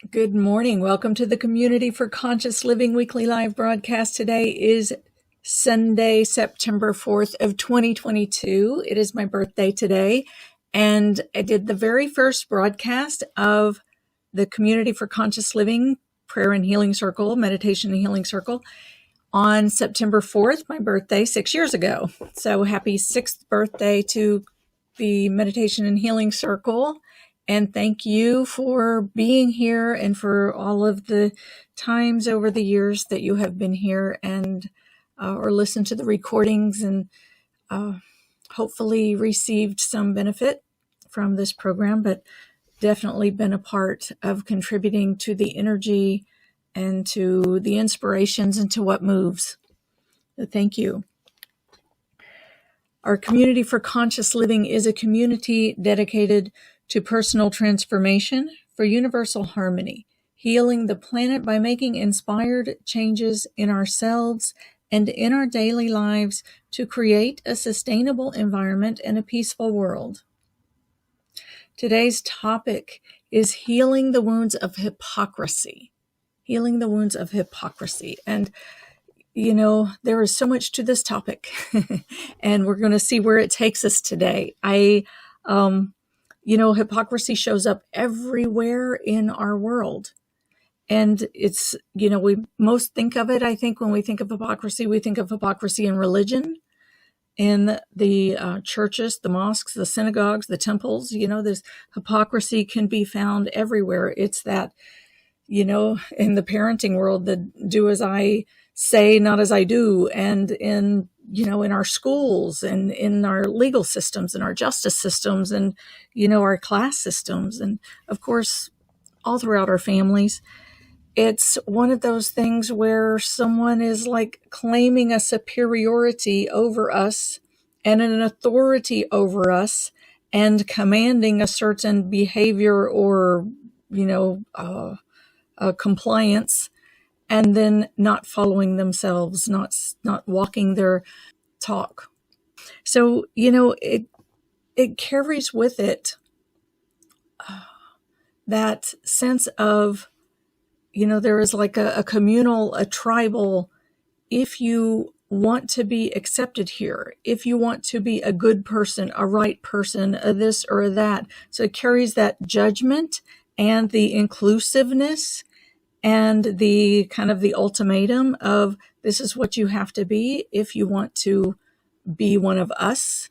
Good morning. Welcome to the Community for Conscious Living weekly live broadcast. Today is Sunday, September 4th of 2022. It is my birthday today, and I did the very first broadcast of the Community for Conscious Living Prayer and Healing Circle, Meditation and Healing Circle on September 4th, my birthday 6 years ago. So happy 6th birthday to the Meditation and Healing Circle. And thank you for being here and for all of the times over the years that you have been here and or listened to the recordings and hopefully received some benefit from this program, but definitely been a part of contributing to the energy and to the inspirations and to what moves. So thank you. Our Community for Conscious Living is a community dedicated to personal transformation for universal harmony, healing the planet by making inspired changes in ourselves and in our daily lives to create a sustainable environment and a peaceful world. Today's topic is healing the wounds of hypocrisy. Healing the wounds of hypocrisy. And you know, there is so much to this topic, and we're going to see where it takes us today. Hypocrisy shows up everywhere in our world. And it's, we most think of it, I think, when we think of hypocrisy, we think of hypocrisy in religion, in the churches, the mosques, the synagogues, the temples. This hypocrisy can be found everywhere. It's that, in the parenting world, the do as I say, not as I do, and in our schools and in our legal systems and our justice systems and our class systems, and of course all throughout our families. It's one of those things where someone is like claiming a superiority over us and an authority over us and commanding a certain behavior or compliance, and then not following themselves, not walking their talk. So, it carries with it that sense of, there is like a communal, a tribal, if you want to be accepted here, if you want to be a good person, a right person, a this or a that. So it carries that judgment and the inclusiveness and the kind of the ultimatum of this is what you have to be if you want to be one of us.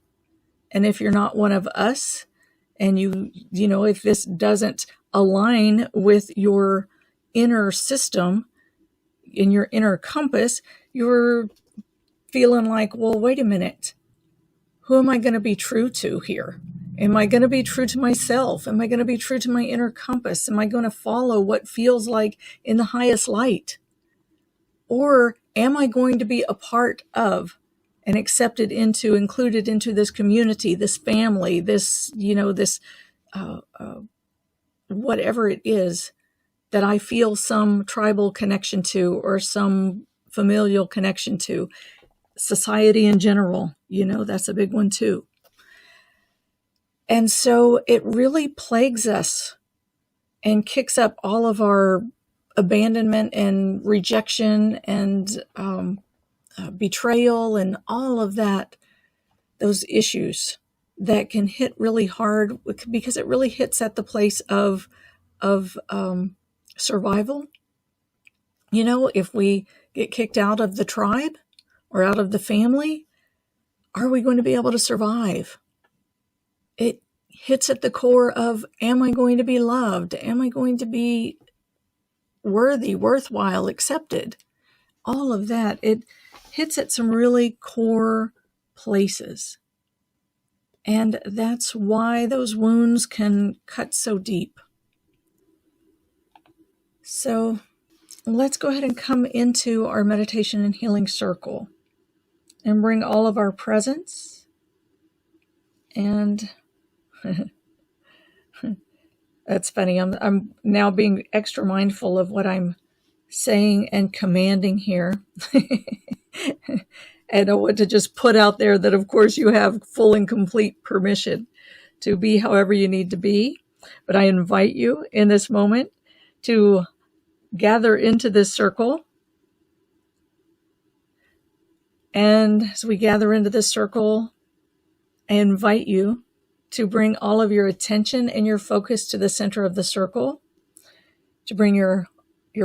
And if you're not one of us, and if this doesn't align with your inner system, in your inner compass, you're feeling like, well, wait a minute, who am I going to be true to here? Am I going to be true to myself? Am I going to be true to my inner compass? Am I going to follow what feels like in the highest light? Or am I going to be a part of and accepted into, included into this community, this family, this, whatever it is that I feel some tribal connection to or some familial connection to, society in general, that's a big one too. And so it really plagues us and kicks up all of our abandonment and rejection and betrayal and all of that, those issues that can hit really hard because it really hits at the place of survival. If we get kicked out of the tribe or out of the family, are we going to be able to survive? It hits at the core of, am I going to be loved? Am I going to be worthy, worthwhile, accepted? All of that. It hits at some really core places. And that's why those wounds can cut so deep. So let's go ahead and come into our meditation and healing circle and bring all of our presence and that's funny. I'm now being extra mindful of what I'm saying and commanding here. And I want to just put out there that, of course, you have full and complete permission to be however you need to be. But I invite you in this moment to gather into this circle. And as we gather into this circle, I invite you to bring all of your attention and your focus to the center of the circle, to bring your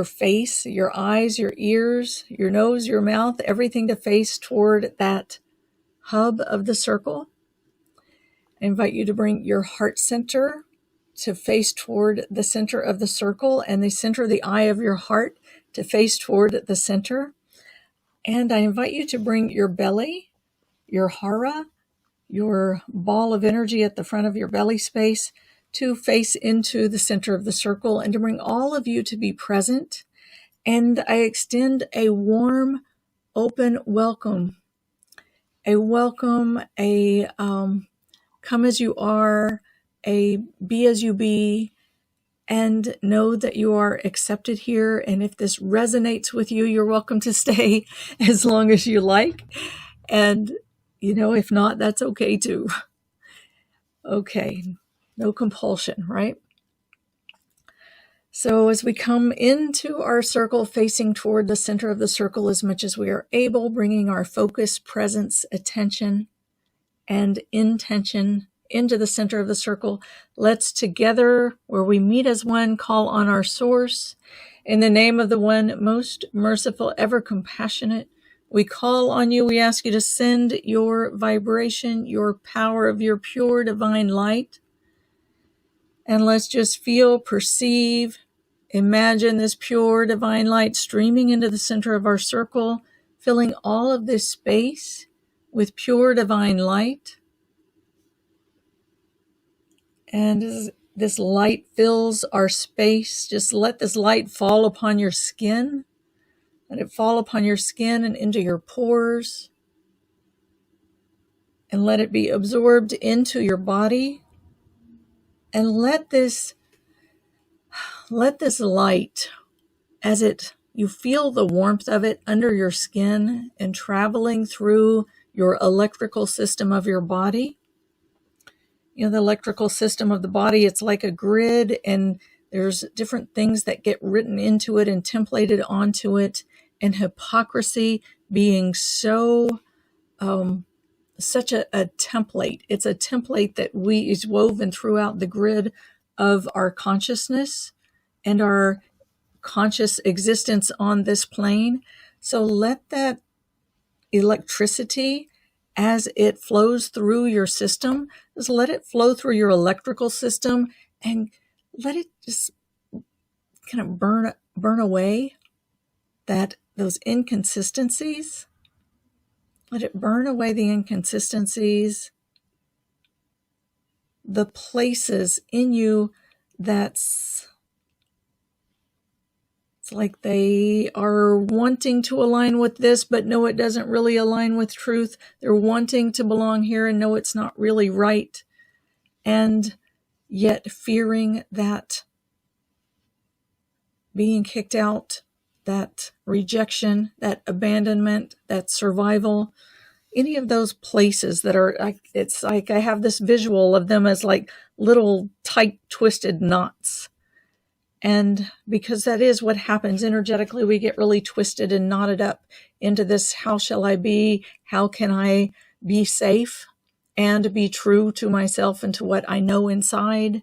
face, your eyes, your ears, your nose, your mouth, everything to face toward that hub of the circle. I invite you to bring your heart center to face toward the center of the circle, and the center of the eye of your heart to face toward the center. And I invite you to bring your belly, your hara, your ball of energy at the front of your belly space to face into the center of the circle, and to bring all of you to be present. And I extend a warm, open welcome, a come as you are, a be as you be, and know that you are accepted here. And if this resonates with you, you're welcome to stay as long as you like. And, if not, that's okay too. Okay, no compulsion, right? So as we come into our circle, facing toward the center of the circle as much as we are able, bringing our focus, presence, attention, and intention into the center of the circle, let's together, where we meet as one, call on our source. In the name of the one most merciful, ever compassionate, we call on you. We ask you to send your vibration, your power of your pure divine light. And let's just feel, perceive, imagine this pure divine light streaming into the center of our circle, filling all of this space with pure divine light. And as this light fills our space, just let this light fall upon your skin. Let it fall upon your skin and into your pores. And let it be absorbed into your body. And let this light, as you feel the warmth of it under your skin and traveling through your electrical system of your body. The electrical system of the body, it's like a grid, and there's different things that get written into it and templated onto it. And hypocrisy being such a template. It's a template that is woven throughout the grid of our consciousness and our conscious existence on this plane. So let that electricity, as it flows through your system, just let it flow through your electrical system, and let it just kind of burn away those inconsistencies. Let it burn away the inconsistencies, the places in you it's like they are wanting to align with this, but no, it doesn't really align with truth. They're wanting to belong here and no, it's not really right. And yet fearing that being kicked out, that rejection, that abandonment, that survival, any of those places that are, it's like I have this visual of them as like little tight twisted knots. And because that is what happens energetically, we get really twisted and knotted up into this, how shall I be? How can I be safe and be true to myself and to what I know inside?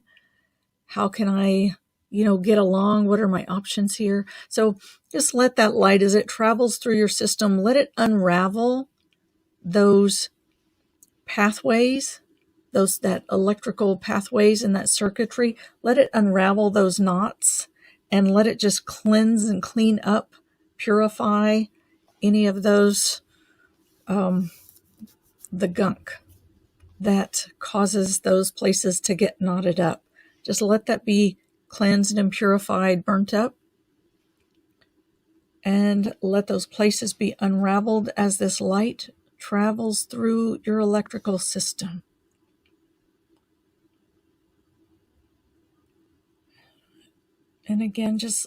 How can I, get along? What are my options here? So just let that light, as it travels through your system, let it unravel those pathways, that electrical pathways and that circuitry. Let it unravel those knots and let it just cleanse and clean up, purify any of those, the gunk that causes those places to get knotted up. Just let that be cleansed and purified, burnt up, and let those places be unraveled as this light travels through your electrical system. And again, just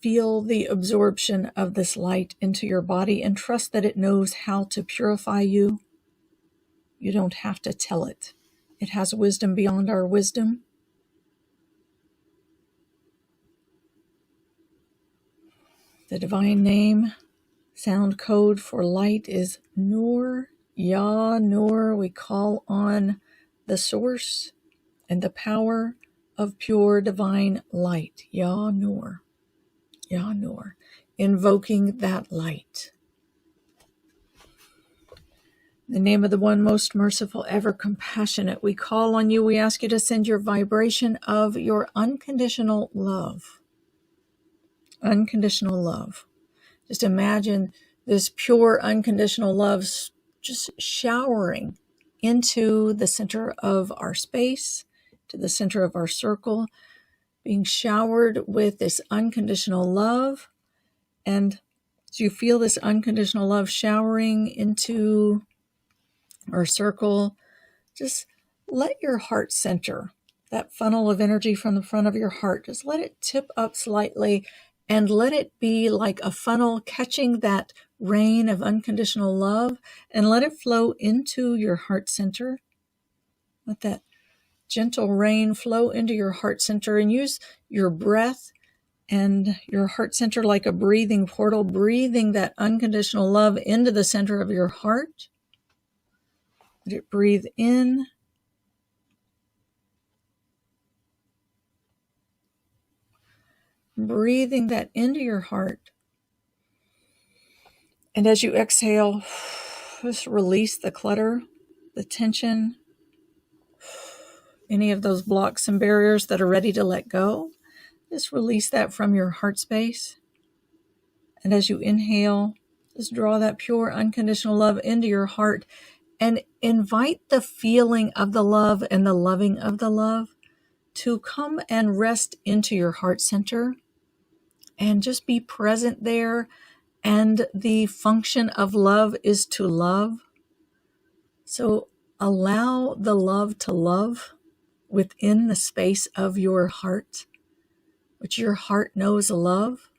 feel the absorption of this light into your body and trust that it knows how to purify you. You don't have to tell it. It has wisdom beyond our wisdom. The divine name, sound code for light is Nur, Ya Nur. We call on the source and the power of pure divine light, Ya Nur, Ya Nur, invoking that light. In the name of the one most merciful, ever compassionate, we call on you. We ask you to send your vibration of your unconditional love. Unconditional love. Just imagine this pure, unconditional love just showering into the center of our space, to the center of our circle, being showered with this unconditional love. And as you feel this unconditional love showering into our circle, just let your heart center, that funnel of energy from the front of your heart, just let it tip up slightly and let it be like a funnel catching that rain of unconditional love and let it flow into your heart center. Let that gentle rain flow into your heart center and use your breath and your heart center like a breathing portal, breathing that unconditional love into the center of your heart. Let it breathe in. Breathing that into your heart. And as you exhale, just release the clutter, the tension, any of those blocks and barriers that are ready to let go. Just release that from your heart space. And as you inhale, just draw that pure, unconditional love into your heart and invite the feeling of the love and the loving of the love to come and rest into your heart center and just be present there. And the function of love is to love. So allow the love to love within the space of your heart, which your heart knows love,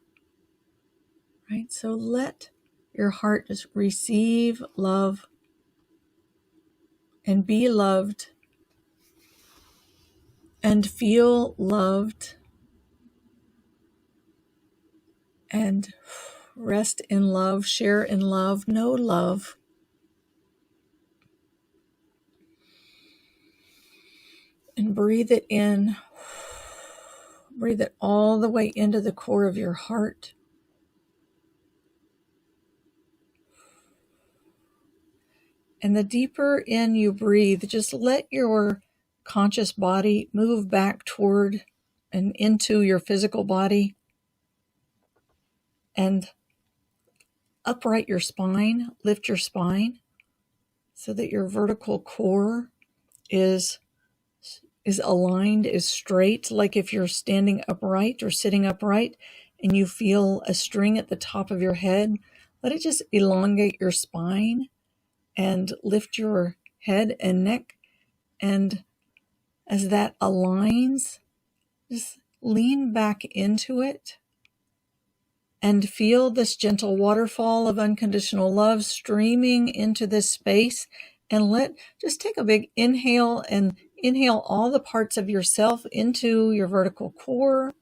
right? So let your heart just receive love and be loved and feel loved and rest in love, share in love, know love. And breathe it in. Breathe it all the way into the core of your heart. And the deeper in you breathe, just let your conscious body move back toward and into your physical body. And upright your spine, lift your spine so that your vertical core is aligned, is straight, like if you're standing upright or sitting upright and you feel a string at the top of your head, let it just elongate your spine and lift your head and neck. And as that aligns, just lean back into it and feel this gentle waterfall of unconditional love streaming into this space. And just take a big inhale and inhale all the parts of yourself into your vertical core.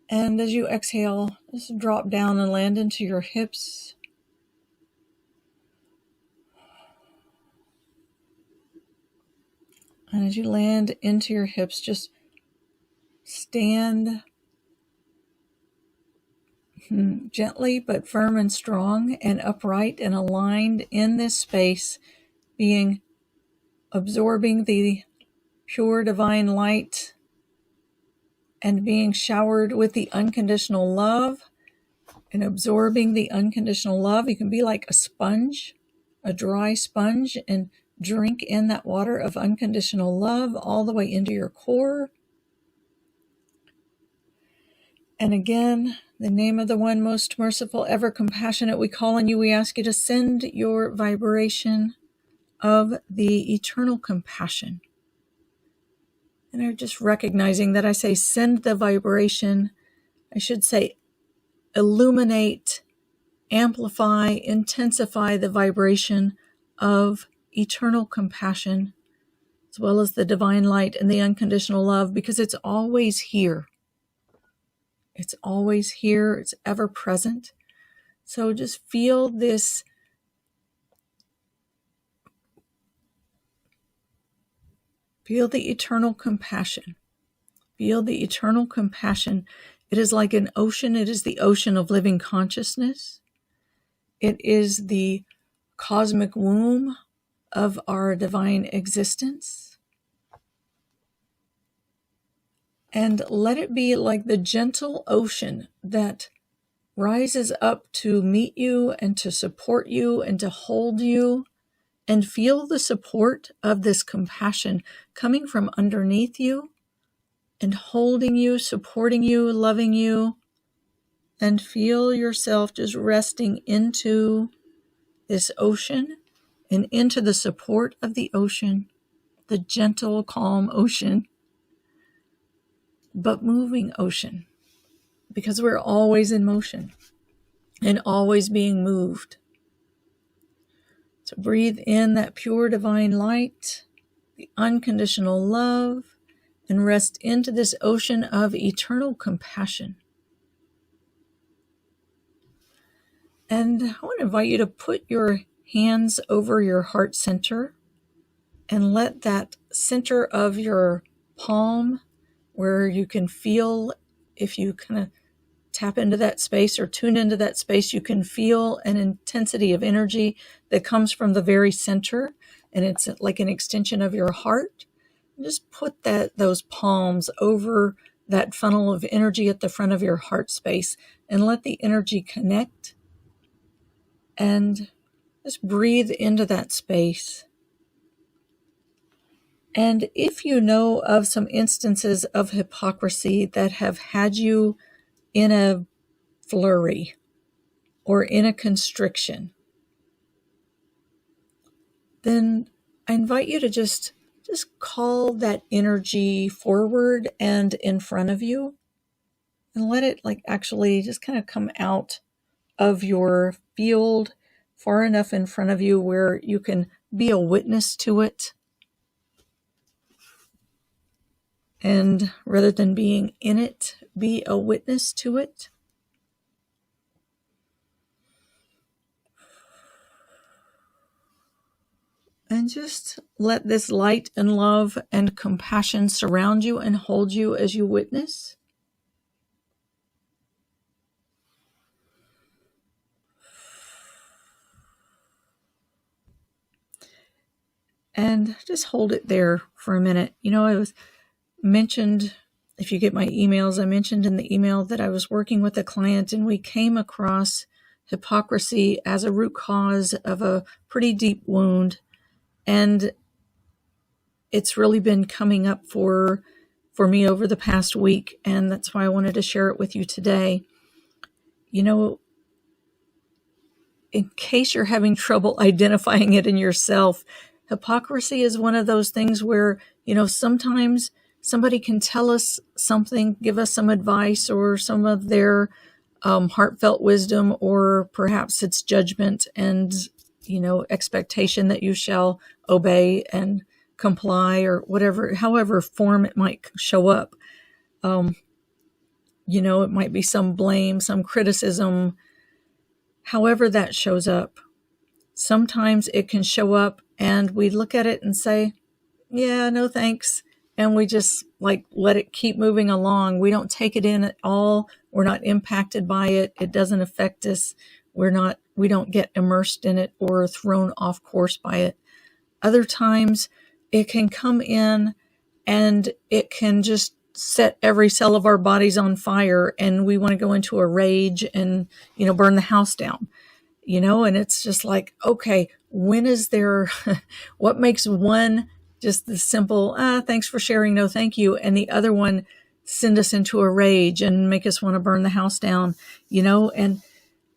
And as you exhale, just drop down and land into your hips. And as you land into your hips, just stand gently but firm and strong and upright and aligned in this space, absorbing the pure divine light and being showered with the unconditional love and absorbing the unconditional love. You can be like a sponge, a dry sponge, and drink in that water of unconditional love all the way into your core. And again, in the name of the one most merciful, ever compassionate, we call on you. We ask you to send your vibration of the eternal compassion. And I'm just recognizing that I say send the vibration. I should say illuminate, amplify, intensify the vibration of eternal compassion, as well as the divine light and the unconditional love, because it's always here. It's always here. It's ever present. So just feel this. Feel the eternal compassion. Feel the eternal compassion. It is like an ocean. It is the ocean of living consciousness. It is the cosmic womb of our divine existence. And let it be like the gentle ocean that rises up to meet you and to support you and to hold you, and feel the support of this compassion coming from underneath you and holding you, supporting you, loving you, and feel yourself just resting into this ocean and into the support of the ocean, the gentle, calm ocean, but moving ocean, because we're always in motion and always being moved. So breathe in that pure divine light, the unconditional love, and rest into this ocean of eternal compassion. And I want to invite you to put your hands over your heart center and let that center of your palm, where you can feel, if you kind of tap into that space or tune into that space, you can feel an intensity of energy that comes from the very center, and it's like an extension of your heart. Just put those palms over that funnel of energy at the front of your heart space and let the energy connect, and just breathe into that space. And if you know of some instances of hypocrisy that have had you in a flurry or in a constriction, then I invite you to just call that energy forward and in front of you, and let it actually just kind of come out of your field far enough in front of you where you can be a witness to it. And rather than being in it, be a witness to it. And just let this light and love and compassion surround you and hold you as you witness. And just hold it there for a minute. I was mentioned, if you get my emails, I mentioned in the email that I was working with a client and we came across hypocrisy as a root cause of a pretty deep wound. And it's really been coming up for me over the past week. And that's why I wanted to share it with you today. In case you're having trouble identifying it in yourself, hypocrisy is one of those things where, sometimes somebody can tell us something, give us some advice or some of their heartfelt wisdom, or perhaps it's judgment and, expectation that you shall obey and comply, or however form it might show up. It might be some blame, some criticism, however that shows up. Sometimes it can show up and we look at it and say, yeah, no thanks. And we just let it keep moving along. We don't take it in at all. We're not impacted by it. It doesn't affect us. We don't get immersed in it or thrown off course by it. Other times it can come in and it can just set every cell of our bodies on fire, and we want to go into a rage and, burn the house down. And it's just like, okay, when is there, what makes one just the simple, thanks for sharing, no thank you, and the other one send us into a rage and make us want to burn the house down,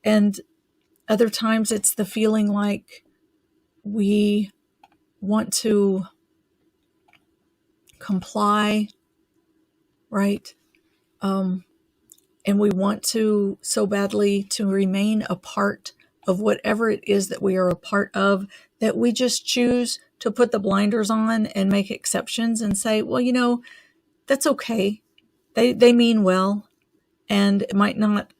and other times it's the feeling like we want to comply, right? And we want to so badly to remain a part of whatever it is that we are a part of, that we just choose to put the blinders on and make exceptions and say, well, that's okay. They mean well. and it might not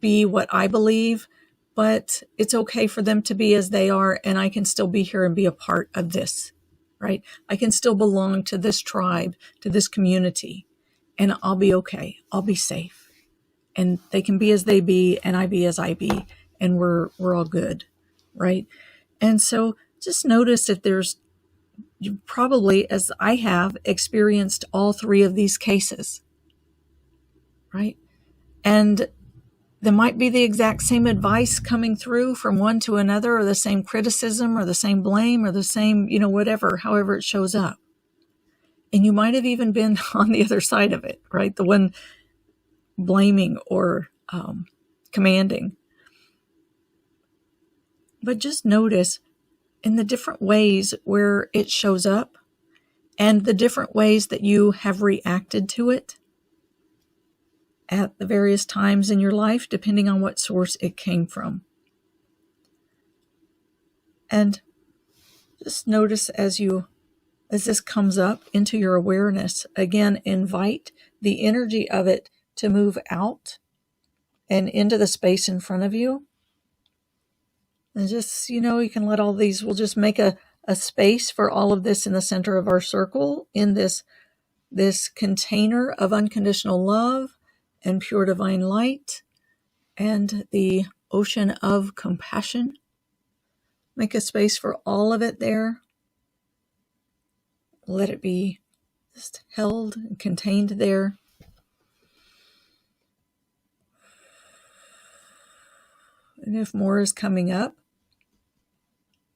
be what I believe, but it's okay for them to be as they are, and I can still be here and be a part of this, right? I can still belong to this tribe, to this community, and I'll be okay. I'll be safe. And they can be as they be, and I be as I be, and we're all good, right? And so just notice if you probably, as I have, experienced all three of these cases, right? And there might be the exact same advice coming through from one to another, or the same criticism, or the same blame, or the same, whatever, however it shows up. And you might have even been on the other side of it, right? The one blaming or commanding. But just notice in the different ways where it shows up and the different ways that you have reacted to it at the various times in your life, depending on what source it came from. And just notice as this comes up into your awareness, again, invite the energy of it to move out and into the space in front of you. And just, you can let all these, we'll just make a space for all of this in the center of our circle, in this container of unconditional love and pure divine light and the ocean of compassion. Make a space for all of it there. Let it be just held and contained there. And if more is coming up,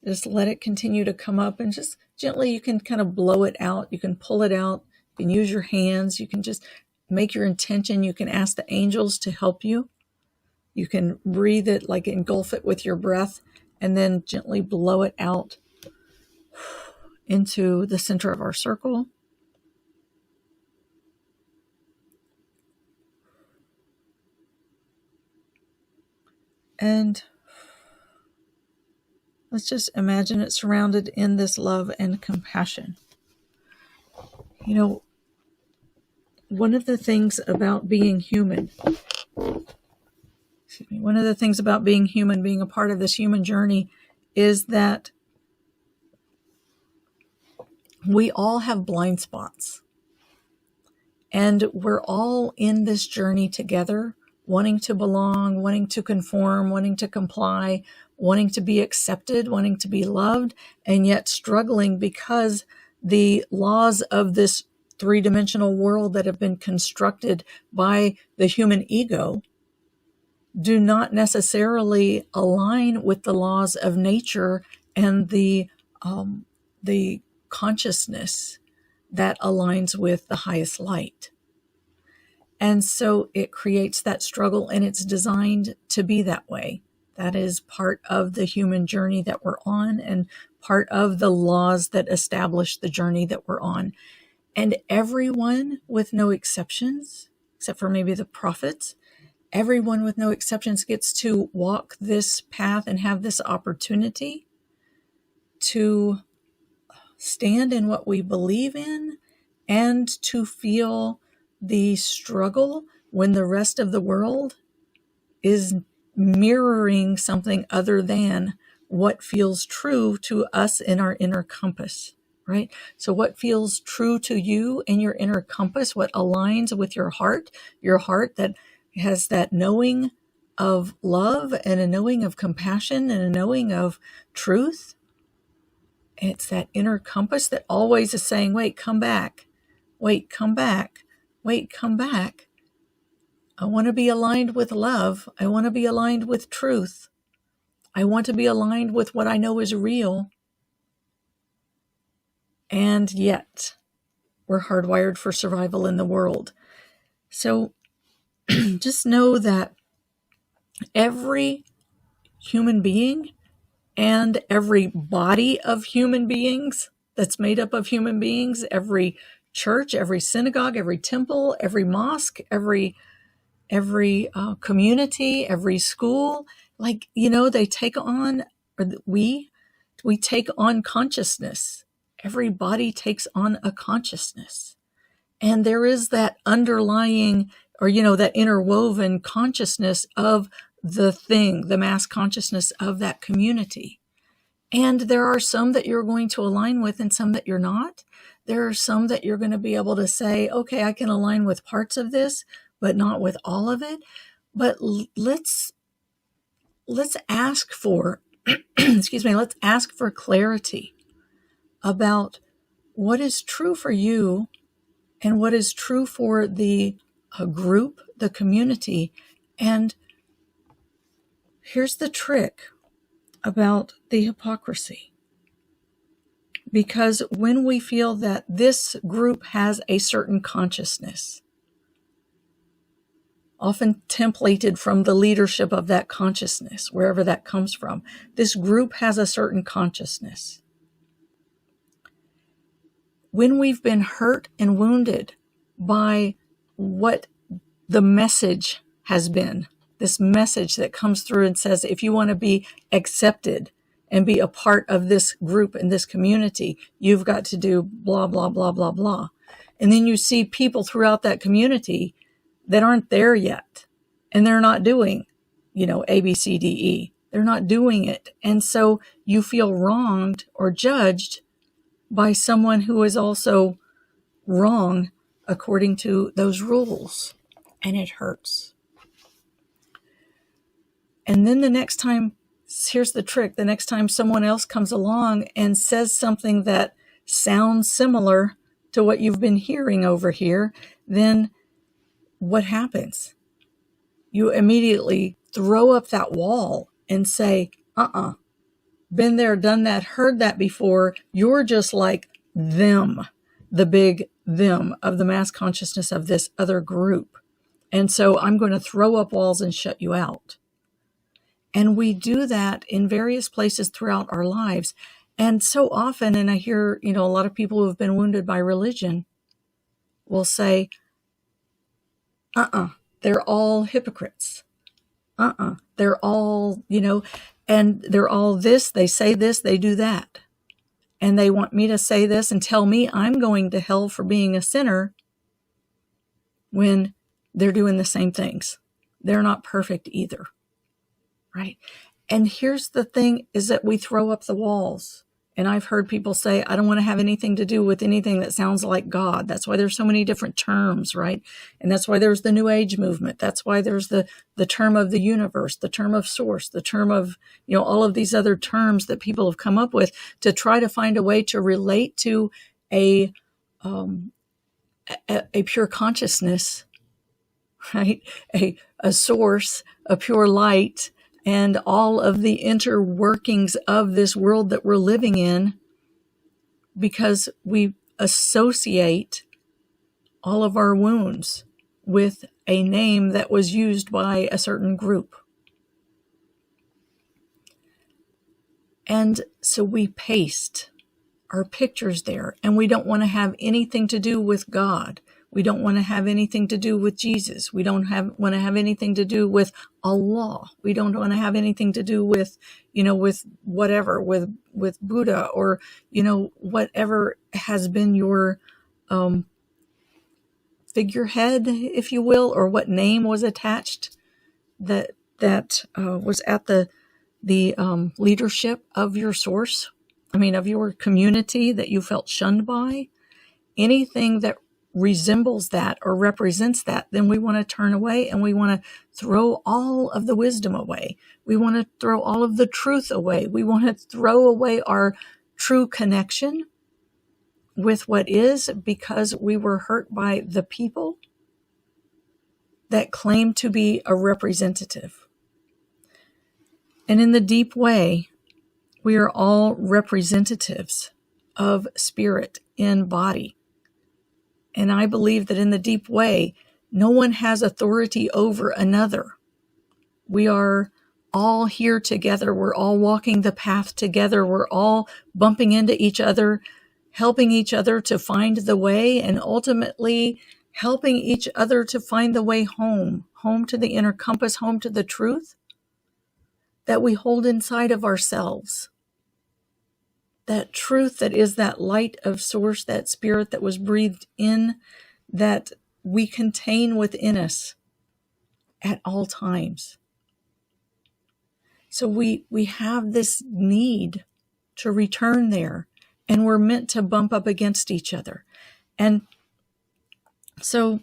just let it continue to come up, and just gently you can kind of blow it out. You can pull it out. You can use your hands. You can just make your intention. You can ask the angels to help you. You can breathe it, like engulf it with your breath, and then gently blow it out into the center of our circle. And let's just imagine it surrounded in this love and compassion. One of the things about being human, being a part of this human journey, is that we all have blind spots. And we're all in this journey together, wanting to belong, wanting to conform, wanting to comply, wanting to be accepted, wanting to be loved, and yet struggling because the laws of this three-dimensional world that have been constructed by the human ego do not necessarily align with the laws of nature and the consciousness that aligns with the highest light. And so it creates that struggle, and it's designed to be that way. That is part of the human journey that we're on, and part of the laws that establish the journey that we're on. And everyone, with no exceptions, except for maybe the prophets, everyone with no exceptions gets to walk this path and have this opportunity to stand in what we believe in and to feel the struggle when the rest of the world is mirroring something other than what feels true to us in our inner compass, right? So what feels true to you in your inner compass, what aligns with your heart that has that knowing of love and a knowing of compassion and a knowing of truth. It's that inner compass that always is saying, wait, come back. Wait, come back. Wait, come back. I want to be aligned with love. I want to be aligned with truth. I want to be aligned with what I know is real. And yet, we're hardwired for survival in the world. So just know that every human being and every body of human beings that's made up of human beings, every church, every synagogue, every temple, every mosque, every community, every school, they take on, or we take on consciousness. Every body takes on a consciousness. And there is that underlying, or, that interwoven consciousness of the thing, the mass consciousness of that community. And there are some that you're going to align with and some that you're not. There are some that you're going to be able to say, okay, I can align with parts of this, but not with all of it. But let's ask for, let's ask for clarity about what is true for you and what is true for the group, the community. And here's the trick about the hypocrisy. Because when we feel that this group has a certain consciousness, often templated from the leadership of that consciousness, wherever that comes from, this group has a certain consciousness. When we've been hurt and wounded by what the message has been, this message that comes through and says, if you want to be accepted and be a part of this group and this community, you've got to do blah, blah, blah, blah, blah. And then you see people throughout that community that aren't there yet. And they're not doing, A, B, C, D, E. They're not doing it. And so you feel wronged or judged by someone who is also wrong according to those rules. And it hurts. And then the next time, here's the trick, the next time someone else comes along and says something that sounds similar to what you've been hearing over here, then what happens? You immediately throw up that wall and say, been there, done that, heard that before. You're just like them, the big them of the mass consciousness of this other group. And so I'm going to throw up walls and shut you out. And we do that in various places throughout our lives. And so often, and I hear, a lot of people who have been wounded by religion will say, they're all hypocrites. They're all, and they're all this, they say this, they do that. And they want me to say this and tell me I'm going to hell for being a sinner when they're doing the same things. They're not perfect either. Right? And here's the thing is that we throw up the walls. And I've heard people say, I don't want to have anything to do with anything that sounds like God. That's why there's so many different terms, right? And that's why there's the New Age movement. That's why there's the term of the universe, the term of source, the term of, all of these other terms that people have come up with to try to find a way to relate to a pure consciousness, right? A source, a pure light, and all of the interworkings of this world that we're living in, because we associate all of our wounds with a name that was used by a certain group. And so we paste our pictures there, and we don't want to have anything to do with God. We don't want to have anything to do with Jesus. We don't want to have anything to do with Allah. We don't want to have anything to do with, with whatever, with Buddha, or, whatever has been your figurehead, if you will, or what name was attached that was at the leadership of your source. Of your community that you felt shunned by. Anything that resembles that or represents that, then we want to turn away and we want to throw all of the wisdom away. We want to throw all of the truth away. We want to throw away our true connection with what is, because we were hurt by the people that claim to be a representative. And in the deep way, we are all representatives of spirit in body. And I believe that in the deep way, no one has authority over another. We are all here together. We're all walking the path together. We're all bumping into each other, helping each other to find the way, and ultimately helping each other to find the way home to the inner compass, home to the truth that we hold inside of ourselves. That truth that is that light of source, that spirit that was breathed in, that we contain within us at all times. So we have this need to return there, and we're meant to bump up against each other. And so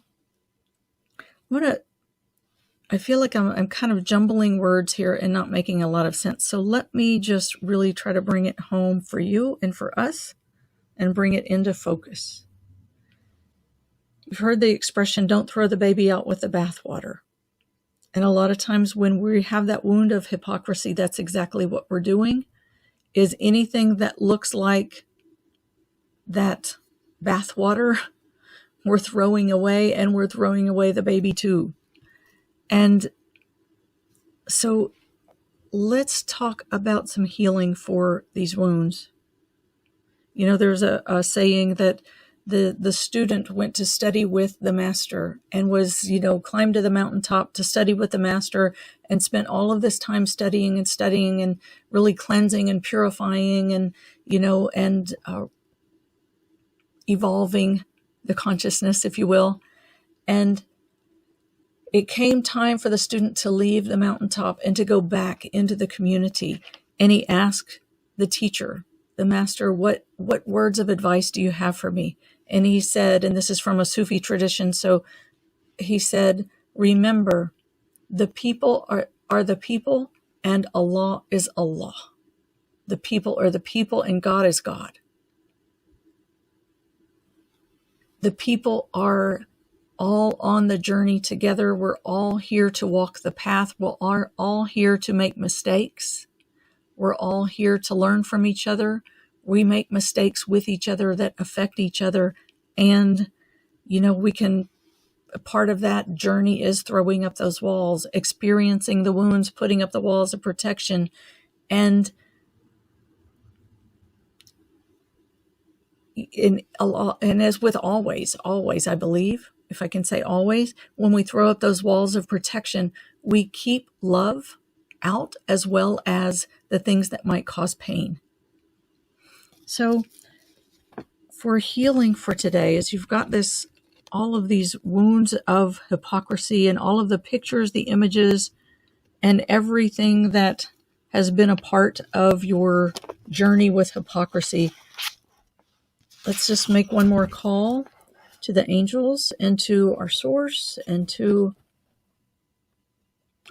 I feel like I'm kind of jumbling words here and not making a lot of sense. So let me just really try to bring it home for you and for us and bring it into focus. You've heard the expression, don't throw the baby out with the bathwater. And a lot of times when we have that wound of hypocrisy, that's exactly what we're doing, is anything that looks like that bathwater, we're throwing away, and we're throwing away the baby too. And so let's talk about some healing for these wounds. You know, there's a saying that the student went to study with the master and was, climbed to the mountaintop to study with the master and spent all of this time studying and really cleansing and purifying and, evolving the consciousness, if you will. And it came time for the student to leave the mountaintop and to go back into the community. And he asked the teacher, the master, what words of advice do you have for me? And he said, and this is from a Sufi tradition, so he said, remember, the people are the people and Allah is Allah. The people are the people and God is God. The people are all on the journey together. We're all here to walk the path. We're all here to make mistakes. We're all here to learn from each other. We make mistakes with each other that affect each other. And, part of that journey is throwing up those walls, experiencing the wounds, putting up the walls of protection. And as with always, I believe, if I can say always, when we throw up those walls of protection, we keep love out as well as the things that might cause pain. So for healing for today, as you've got all of these wounds of hypocrisy and all of the pictures, the images, and everything that has been a part of your journey with hypocrisy, let's just make one more call to the angels and to our source and to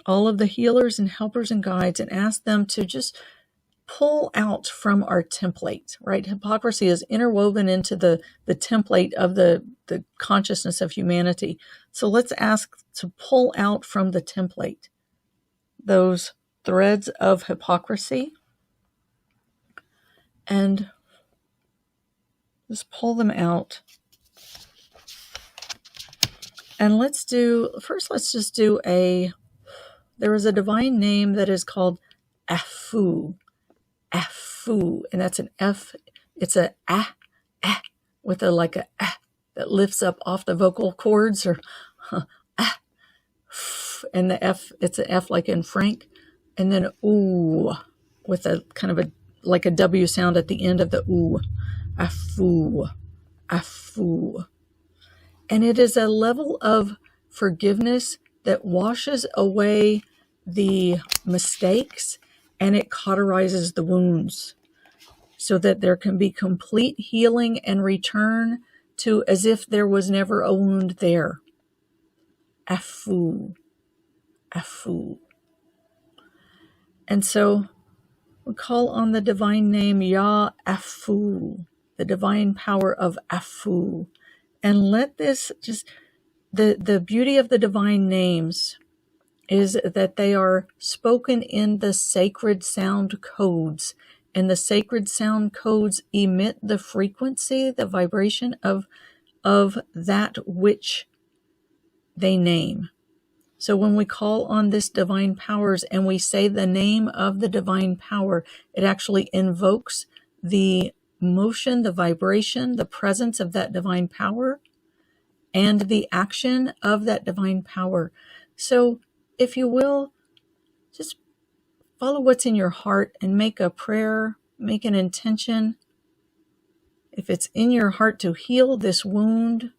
all of the healers and helpers and guides and ask them to just pull out from our template, right? Hypocrisy is interwoven into the template of the consciousness of humanity. So let's ask to pull out from the template those threads of hypocrisy and just pull them out. And let's just do there is a divine name that is called Afu, and that's an F, it's a with a that lifts up off the vocal cords, or and the F, it's an F like in Frank, and then ooh, with a kind of like a W sound at the end of the ooh, Afu. And it is a level of forgiveness that washes away the mistakes and it cauterizes the wounds so that there can be complete healing and return to as if there was never a wound there. Afu. And so we call on the divine name Ya Afu, the divine power of Afu. And let this the beauty of the divine names is that they are spoken in the sacred sound codes. And the sacred sound codes emit the frequency, the vibration of that which they name. So when we call on this divine powers and we say the name of the divine power, it actually invokes the motion, the vibration, the presence of that divine power, and the action of that divine power. So if you will, just follow what's in your heart and make a prayer, make an intention. If it's in your heart to heal this wound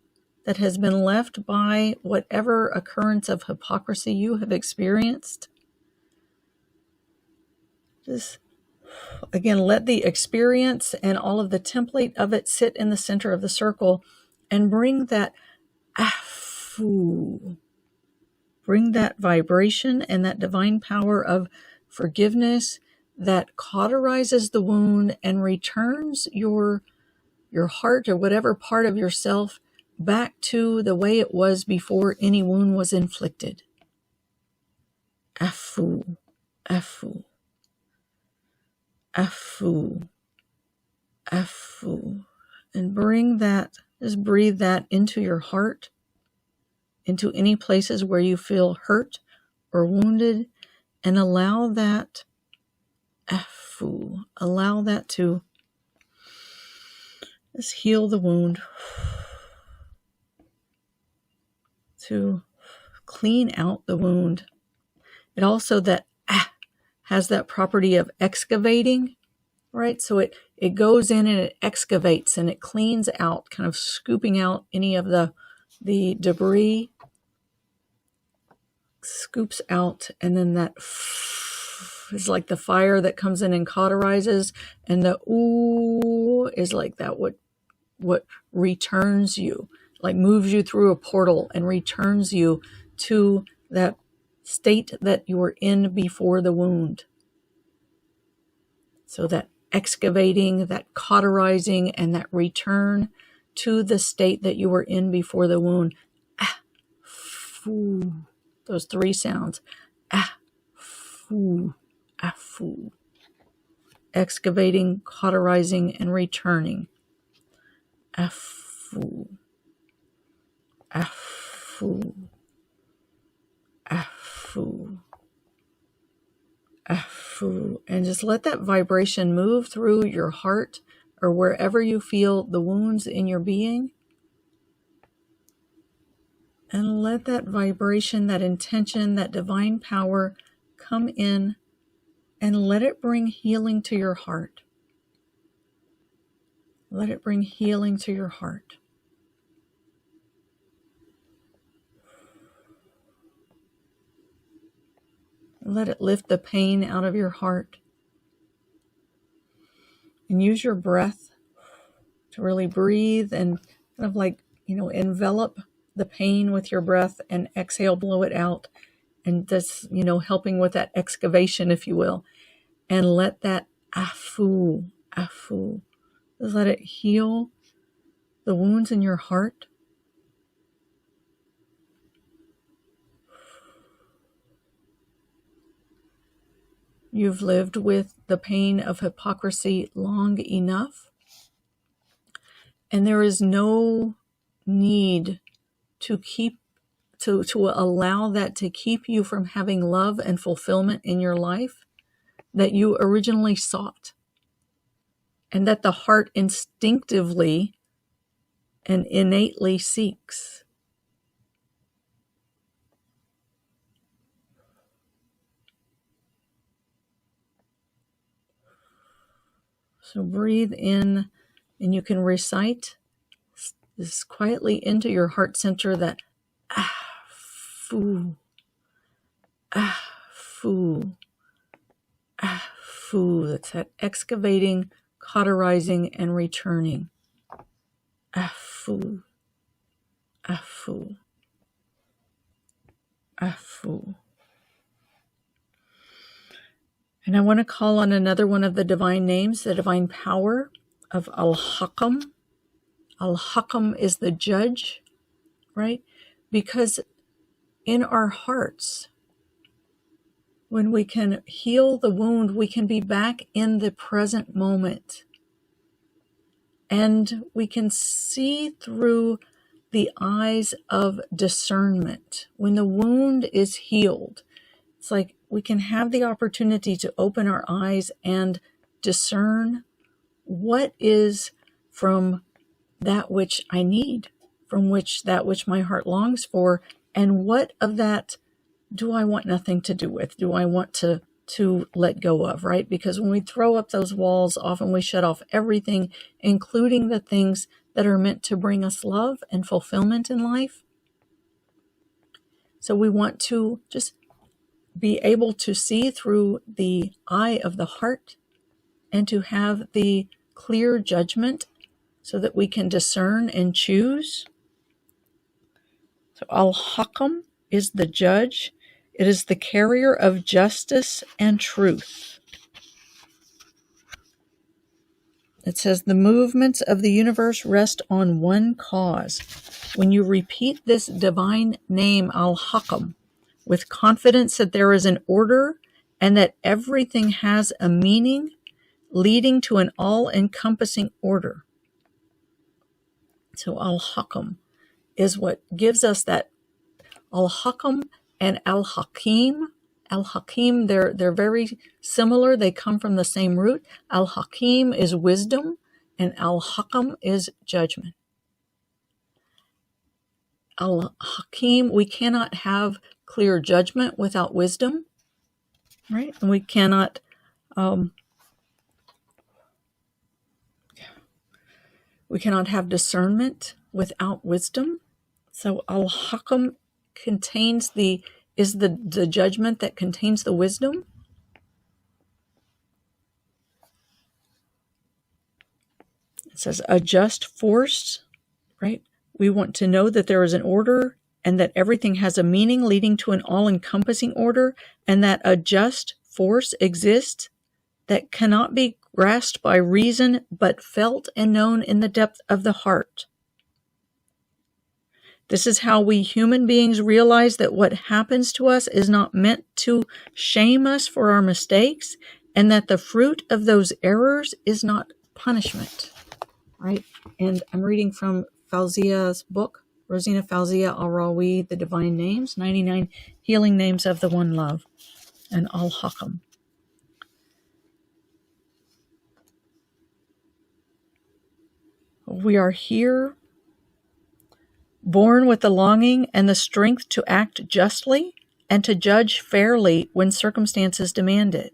that has been left by whatever occurrence of hypocrisy you have experienced. Just, again, let the experience and all of the template of it sit in the center of the circle and bring that afu. Bring that vibration and that divine power of forgiveness that cauterizes the wound and returns your heart or whatever part of yourself back to the way it was before any wound was inflicted. Afu, afu, afu, afu. And bring that, just breathe that into your heart, into any places where you feel hurt or wounded, and allow that afu, allow that to just heal the wound, to clean out the wound. It also that has that property of excavating, right? So it goes in and it excavates and it cleans out, kind of scooping out any of the debris, scoops out, and then that is like the fire that comes in and cauterizes, and the ooh is like that what returns you, like moves you through a portal and returns you to that state that you were in before the wound. So that excavating, that cauterizing, and that return to the state that you were in before the wound. Fu. Those three sounds. Fu. Afu. Excavating, cauterizing, and returning. Afu. Afu. Afu. Afu. And just let that vibration move through your heart or wherever you feel the wounds in your being. And let that vibration, that intention, that divine power come in and let it bring healing to your heart. Let it bring healing to your heart. Let it lift the pain out of your heart. And use your breath to really breathe and kind of like, envelop the pain with your breath and exhale, blow it out. And that's, helping with that excavation, if you will. And let that afu, just let it heal the wounds in your heart. You've lived with the pain of hypocrisy long enough, and there is no need to allow that to keep you from having love and fulfillment in your life that you originally sought, and that the heart instinctively and innately seeks. So breathe in, and you can recite this quietly into your heart center, that afu, afu, afu. That's that excavating, cauterizing, and returning. Afu, afu, afu. And I want to call on another one of the divine names, the divine power of Al-Hakam. Al-Hakam is the judge, right? Because in our hearts, when we can heal the wound, we can be back in the present moment. And we can see through the eyes of discernment. When the wound is healed, it's like we can have the opportunity to open our eyes and discern what is from that which I need, from that which my heart longs for, and what of that do I want nothing to do with? Do I want to let go of, right? Because when we throw up those walls, often we shut off everything, including the things that are meant to bring us love and fulfillment in life. So we want to just be able to see through the eye of the heart and to have the clear judgment so that we can discern and choose. So Al-Hakam is the judge. It is the carrier of justice and truth. It says the movements of the universe rest on one cause. When you repeat this divine name, Al-Hakam, with confidence that there is an order and that everything has a meaning leading to an all-encompassing order. So Al-Hakam is what gives us that. Al-Hakam and Al-Hakim. Al-Hakim, they're very similar. They come from the same root. Al-Hakim is wisdom, and Al-Hakam is judgment. Al-Hakim, we cannot have clear judgment without wisdom, right? And we cannot have discernment without wisdom. So Al-Hakam is the judgment that contains the wisdom. It says a just force, right? We want to know that there is an order and that everything has a meaning leading to an all-encompassing order, and that a just force exists that cannot be grasped by reason but felt and known in the depth of the heart. This is how we human beings realize that what happens to us is not meant to shame us for our mistakes, and that the fruit of those errors is not punishment, right? And I'm reading from Fauzia's book, Rosina Fauzia Al-Rawi, The Divine Names, 99 Healing Names of the One Love, and Al-Hakam. We are here born with the longing and the strength to act justly and to judge fairly when circumstances demand it.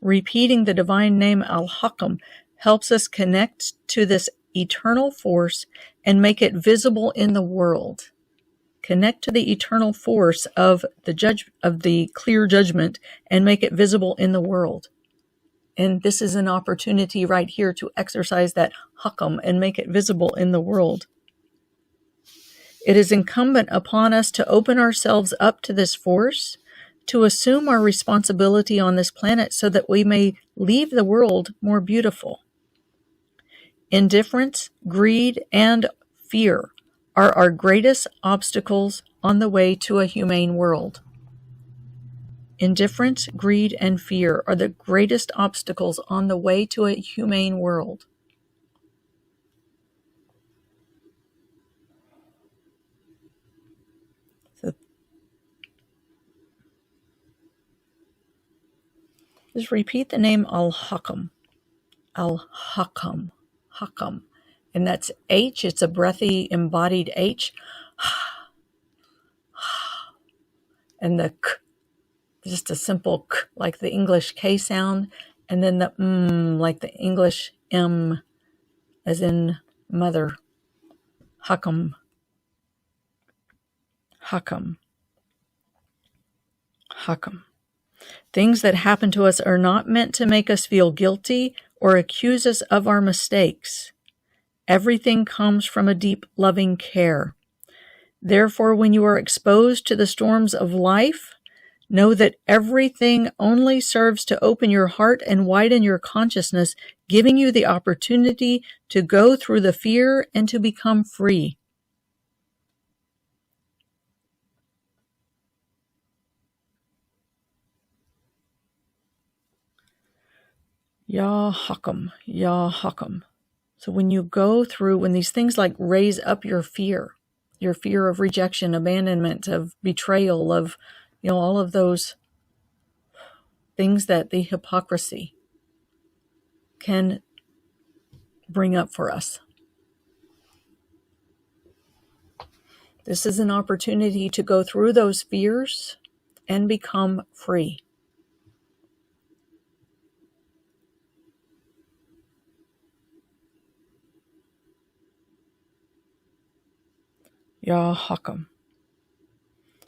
Repeating the divine name Al-Hakam helps us connect to this eternal force and make it visible in the world. Connect to the eternal force of the clear judgment and make it visible in the world. And this is an opportunity right here to exercise that Hakam and make it visible in the world. It is incumbent upon us to open ourselves up to this force, to assume our responsibility on this planet so that we may leave the world more beautiful. Indifference, greed, and fear are our greatest obstacles on the way to a humane world. Indifference, greed, and fear are the greatest obstacles on the way to a humane world. So, just repeat the name Al-Hakam. Al-Hakam. Hakam. And that's H. It's a breathy, embodied H. And the K, just a simple K, like the English K sound. And then the M, like the English M, as in mother. Hakam. Hakam. Hakam. Things that happen to us are not meant to make us feel guilty or accuse us of our mistakes. Everything comes from a deep, loving care. Therefore, when you are exposed to the storms of life, know that everything only serves to open your heart and widen your consciousness, giving you the opportunity to go through the fear and to become free. Ya Hakam, Ya Hakam. So when you go through, when these things like raise up your fear of rejection, abandonment, of betrayal, of, all of those things that the hypocrisy can bring up for us. This is an opportunity to go through those fears and become free. Al-Hakam.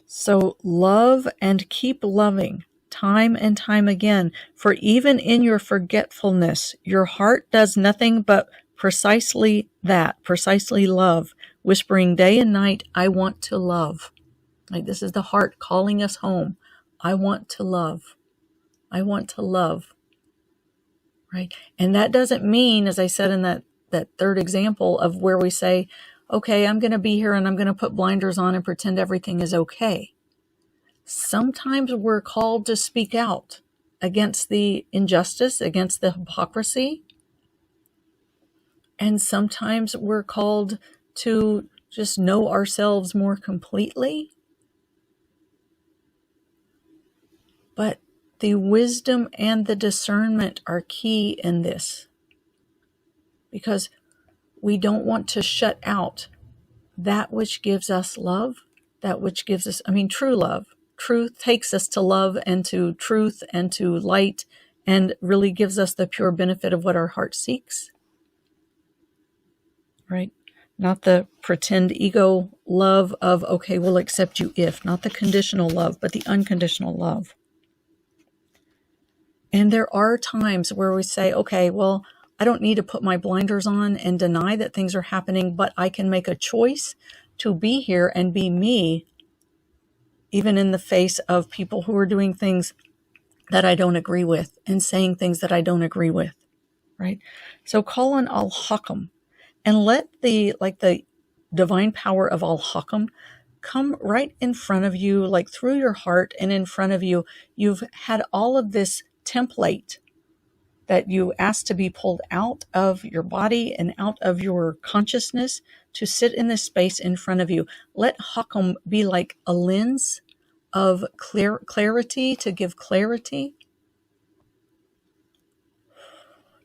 So love and keep loving time and time again, for even in your forgetfulness, your heart does nothing but precisely that, precisely love, whispering day and night, I want to love. Like, this is the heart calling us home. I want to love. I want to love. Right? And that doesn't mean, as I said in that third example of where we say, okay, I'm going to be here and I'm going to put blinders on and pretend everything is okay. Sometimes we're called to speak out against the injustice, against the hypocrisy. And sometimes we're called to just know ourselves more completely. But the wisdom and the discernment are key in this, because we don't want to shut out that which gives us love, that which gives us, true love. Truth takes us to love and to truth and to light, and really gives us the pure benefit of what our heart seeks. Right? Not the pretend ego love of, okay, we'll accept you if, not the conditional love, but the unconditional love. And there are times where we say, okay, well, I don't need to put my blinders on and deny that things are happening, but I can make a choice to be here and be me, even in the face of people who are doing things that I don't agree with and saying things that I don't agree with, right? So call on Al-Hakam and let the divine power of Al-Hakam come right in front of you, like through your heart and in front of you. You've had all of this template that you asked to be pulled out of your body and out of your consciousness to sit in this space in front of you. Let Hakam be like a lens of clarity, to give clarity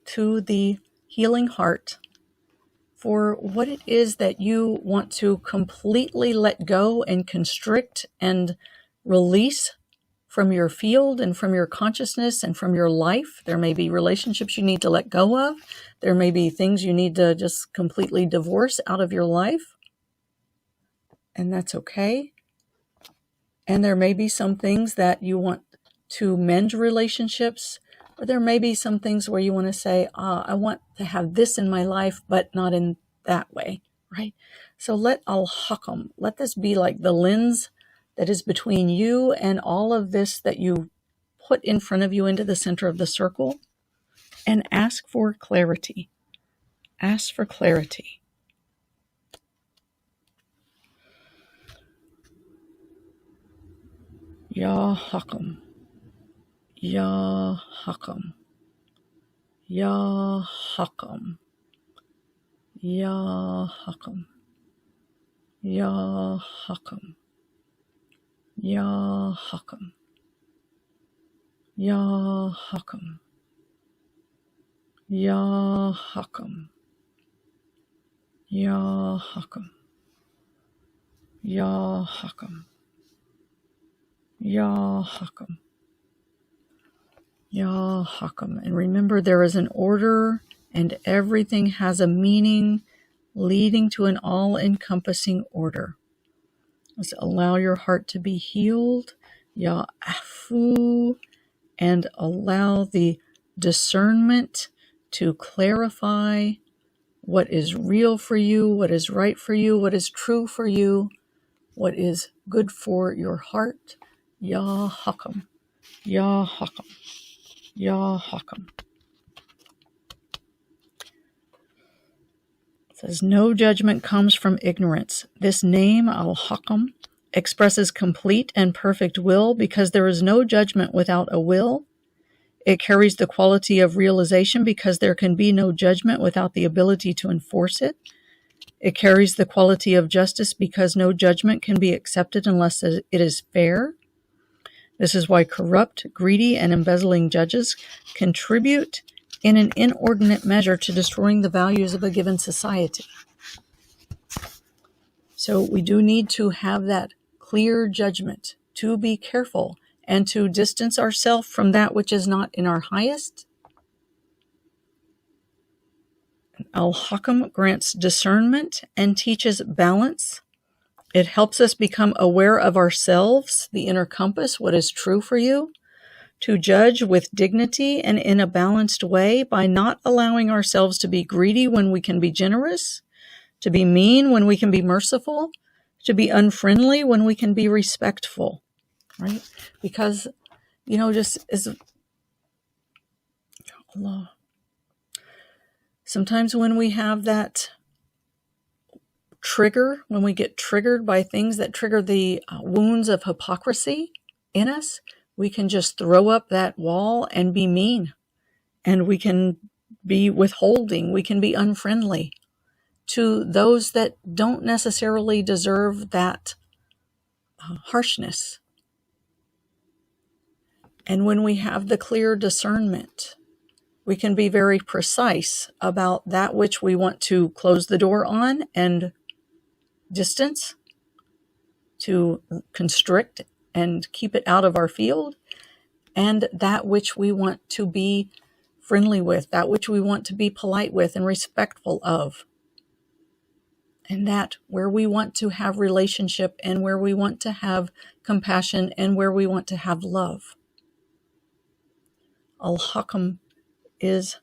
to the healing heart for what it is that you want to completely let go and constrict and release from your field and from your consciousness and from your life. There may be relationships you need to let go of. There may be things you need to just completely divorce out of your life. And that's okay. And there may be some things that you want to mend relationships, or there may be some things where you want to say, I want to have this in my life, but not in that way, right? So let Al-Hakam, let this be like the lens that is between you and all of this that you put in front of you into the center of the circle, and ask for clarity. Ask for clarity. Ya Hakam. Ya Hakam. Ya Hakam. Ya Hakam. Ya Hakam. Ya Hakam. Ya Hakam. Ya Hakam. Ya Hakam. Ya Hakam. Ya Hakam. Ya Hakam. And remember, there is an order, and everything has a meaning leading to an all-encompassing order. Let's allow your heart to be healed. Ya Afu. And allow the discernment to clarify what is real for you, what is right for you, what is true for you, what is good for your heart. Ya Hakam. Ya Hakam. Ya Hakam. It says, no judgment comes from ignorance. This name, Al-Hakam, expresses complete and perfect will, because there is no judgment without a will. It carries the quality of realization, because there can be no judgment without the ability to enforce it. It carries the quality of justice, because no judgment can be accepted unless it is fair. This is why corrupt, greedy, and embezzling judges contribute in an inordinate measure to destroying the values of a given society. So we do need to have that clear judgment, to be careful and to distance ourselves from that which is not in our highest. Al-Hakam grants discernment and teaches balance. It helps us become aware of ourselves, the inner compass, what is true for you, to judge with dignity and in a balanced way by not allowing ourselves to be greedy when we can be generous, to be mean when we can be merciful, to be unfriendly when we can be respectful, right? Because, just as Allah, sometimes when we have that trigger, when we get triggered by things that trigger the wounds of hypocrisy in us, we can just throw up that wall and be mean, and we can be withholding, we can be unfriendly to those that don't necessarily deserve that harshness. And when we have the clear discernment, we can be very precise about that which we want to close the door on and distance, to constrict and keep it out of our field, and that which we want to be friendly with, that which we want to be polite with and respectful of, and that where we want to have relationship and where we want to have compassion and where we want to have love. Al-Hakam is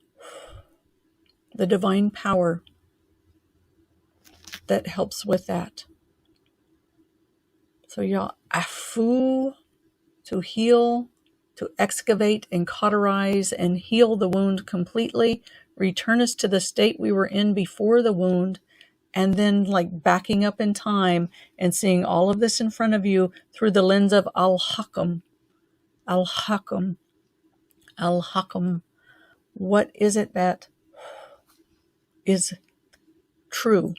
the divine power that helps with that. So afu, to heal, to excavate and cauterize and heal the wound completely, return us to the state we were in before the wound, and then like backing up in time and seeing all of this in front of you through the lens of Al-Hakam. Al-Hakam. Al-Hakam. What is it that is true?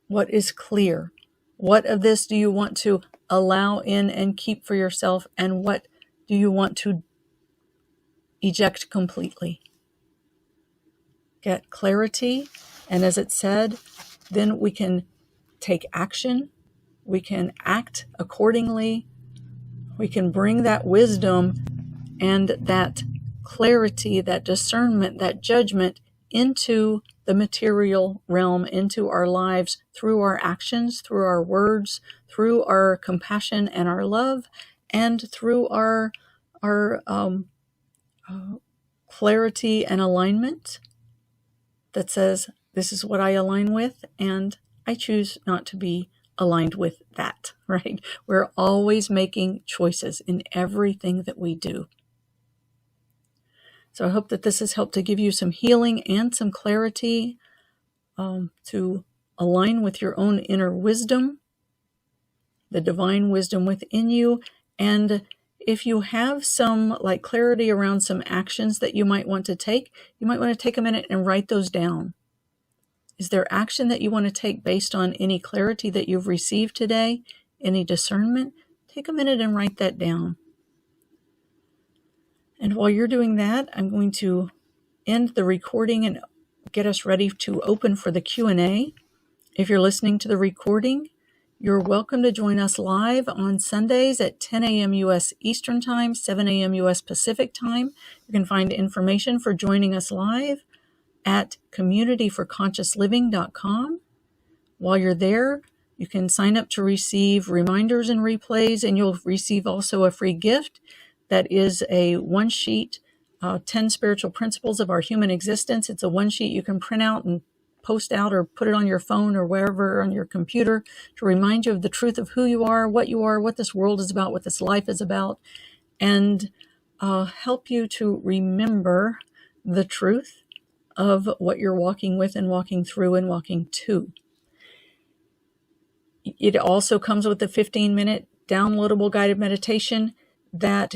What is clear? What of this do you want to allow in and keep for yourself, and what do you want to eject completely? Get clarity, and as it said, then we can take action, we can act accordingly, we can bring that wisdom and that clarity, that discernment, that judgment into the material realm, into our lives through our actions, through our words, through our compassion and our love, and through our clarity and alignment that says, this is what I align with, and I choose not to be aligned with that, right? We're always making choices in everything that we do. So I hope that this has helped to give you some healing and some clarity to align with your own inner wisdom, the divine wisdom within you. And if you have some clarity around some actions that you might want to take, you might want to take a minute and write those down. Is there action that you want to take based on any clarity that you've received today, any discernment? Take a minute and write that down. And while you're doing that, I'm going to end the recording and get us ready to open for the Q&A. If you're listening to the recording, you're welcome to join us live on Sundays at 10 a.m. U.S. Eastern Time, 7 a.m. U.S. Pacific Time. You can find information for joining us live at communityforconsciousliving.com. While you're there, you can sign up to receive reminders and replays, and you'll receive also a free gift that is a one-sheet, 10 Spiritual Principles of Our Human Existence. It's a one-sheet you can print out and post out or put it on your phone or wherever on your computer to remind you of the truth of who you are, what this world is about, what this life is about, and help you to remember the truth of what you're walking with and walking through and walking to. It also comes with a 15-minute downloadable guided meditation that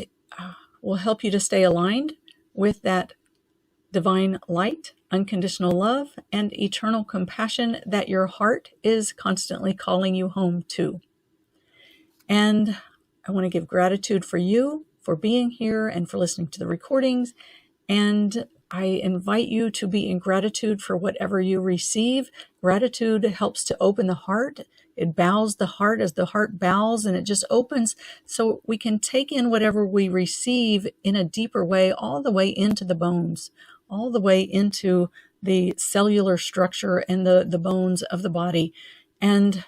will help you to stay aligned with that divine light, unconditional love, and eternal compassion that your heart is constantly calling you home to. And I want to give gratitude for you for being here and for listening to the recordings. And I invite you to be in gratitude for whatever you receive. Gratitude helps to open the heart. It bows the heart as the heart bows, and it just opens so we can take in whatever we receive in a deeper way, all the way into the bones, all the way into the cellular structure and the bones of the body. And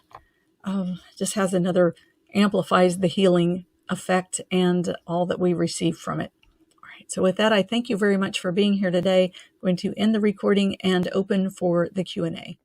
just has another, amplifies the healing effect and all that we receive from it. All right. So with that, I thank you very much for being here today. I'm going to end the recording and open for the Q&A.